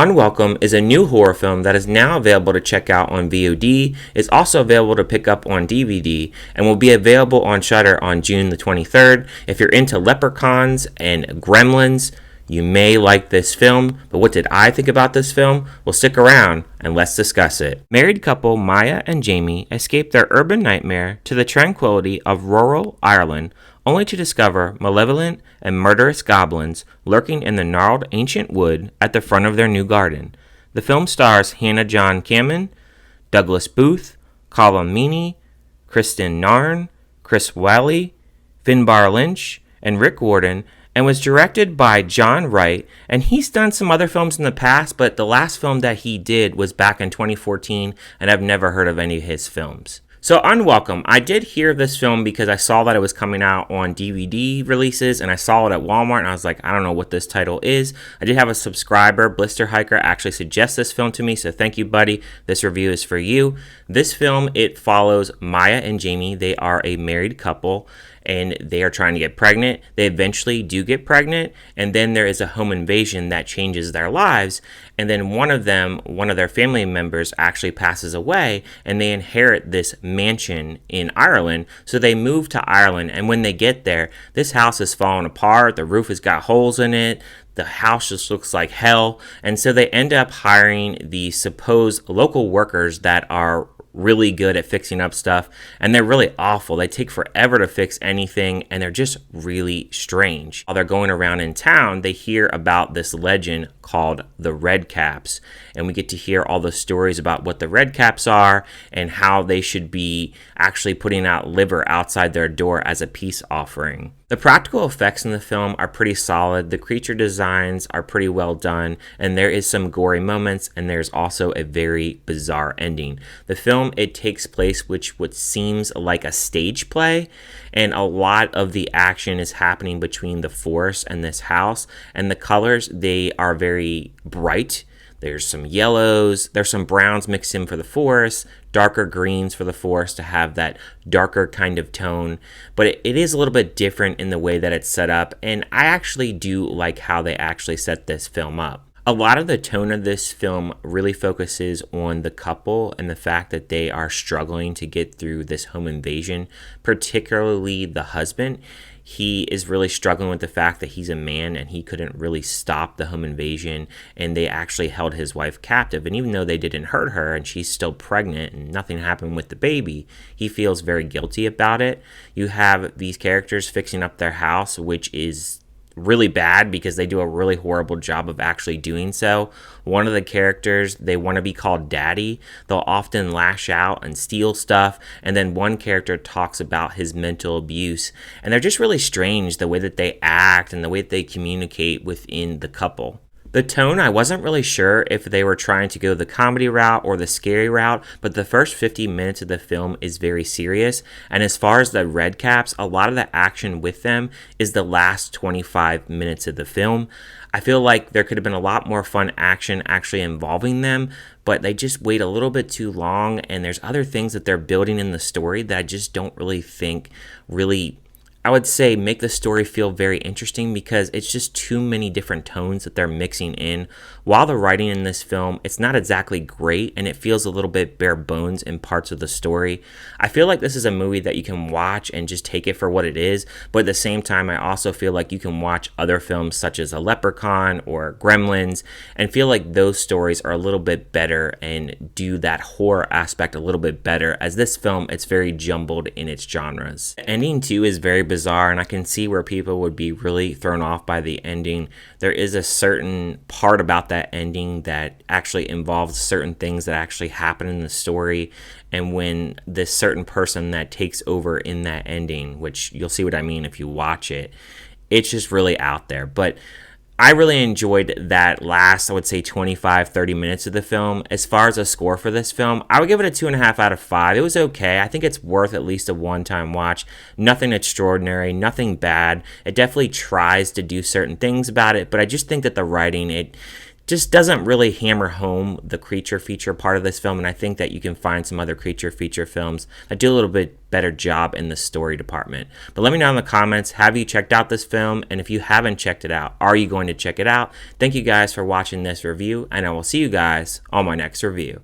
Unwelcome is a new horror film that is now available to check out on VOD, is also available to pick up on DVD, and will be available on Shudder on June the 23rd. If you're into leprechauns and gremlins, you may like this film, but what did I think about this film? Well, stick around and let's discuss it. Married couple Maya and Jamie escape their urban nightmare to the tranquility of rural Ireland, only to discover malevolent and murderous goblins lurking in the gnarled ancient wood at the front of their new garden. The film stars Hannah John-Kamen, Douglas Booth, Colm Meaney, Kristian Nairn, Chris Walley, Finbar Lynch, and Rick Warden, and was directed by Jon Wright, and he's done some other films in the past, but the last film that he did was back in 2014, and I've never heard of any of his films. So Unwelcome, I did hear this film because I saw that it was coming out on DVD releases, and I saw it at Walmart, and I was like, I don't know what this title is. I did have a subscriber, Blister Hiker, actually suggest this film to me, so thank you, buddy. This review is for you. This film, it follows Maya and Jamie. They are a married couple, and they are trying to get pregnant. They eventually do get pregnant, and then there is a home invasion that changes their lives, and then one of their family members actually passes away, and they inherit this mansion in Ireland, so they move to Ireland, and when they get there, this house is falling apart, the roof has got holes in it, the house just looks like hell, and so they end up hiring the supposed local workers that are really good at fixing up stuff, and they're really awful. They take forever to fix anything, and they're just really strange. While they're going around in town, they hear about this legend called the Red Caps, and we get to hear all the stories about what the Red Caps are and how they should be actually putting out liver outside their door as a peace offering. The practical effects in the film are pretty solid, the creature designs are pretty well done, and there is some gory moments, and there's also a very bizarre ending. The film, it takes place what seems like a stage play, and a lot of the action is happening between the forest and this house, and the colors, they are very bright. There's some yellows, there's some browns mixed in for the forest, darker greens for the forest to have that darker kind of tone, but it is a little bit different in the way that it's set up, and I actually do like how they actually set this film up. A lot of the tone of this film really focuses on the couple and the fact that they are struggling to get through this home invasion, particularly the husband. He is really struggling with the fact that he's a man and he couldn't really stop the home invasion, and they actually held his wife captive. And even though they didn't hurt her and she's still pregnant and nothing happened with the baby, he feels very guilty about it. You have these characters fixing up their house, which is really bad because they do a really horrible job of actually doing so. One of the characters, they want to be called daddy. They'll often lash out and steal stuff, and then one character talks about his mental abuse, and they're just really strange the way that they act and the way that they communicate within the couple. The tone, I wasn't really sure if they were trying to go the comedy route or the scary route, but the first 50 minutes of the film is very serious, and as far as the Red Caps, a lot of the action with them is the last 25 minutes of the film. I feel like there could have been a lot more fun action actually involving them, but they just wait a little bit too long, and there's other things that they're building in the story that I just don't really think I would say make the story feel very interesting, because it's just too many different tones that they're mixing in. While the writing in this film, it's not exactly great, and it feels a little bit bare bones in parts of the story. I feel like this is a movie that you can watch and just take it for what it is, but at the same time, I also feel like you can watch other films such as A Leprechaun or Gremlins and feel like those stories are a little bit better and do that horror aspect a little bit better, as this film, it's very jumbled in its genres. The ending too is very bizarre, and I can see where people would be really thrown off by the ending. There is a certain part about that ending that actually involves certain things that actually happen in the story, and when this certain person that takes over in that ending, which you'll see what I mean if you watch it, it's just really out there. But I really enjoyed that last, I would say, 25-30 minutes of the film. As far as a score for this film, I would give it a 2.5 out of 5. It was okay. I think it's worth at least a one-time watch. Nothing extraordinary, nothing bad. It definitely tries to do certain things about it, but I just think that the writing, just doesn't really hammer home the creature feature part of this film, and I think that you can find some other creature feature films that do a little bit better job in the story department. But let me know in the comments, have you checked out this film? And if you haven't checked it out, are you going to check it out? Thank you guys for watching this review, and I will see you guys on my next review.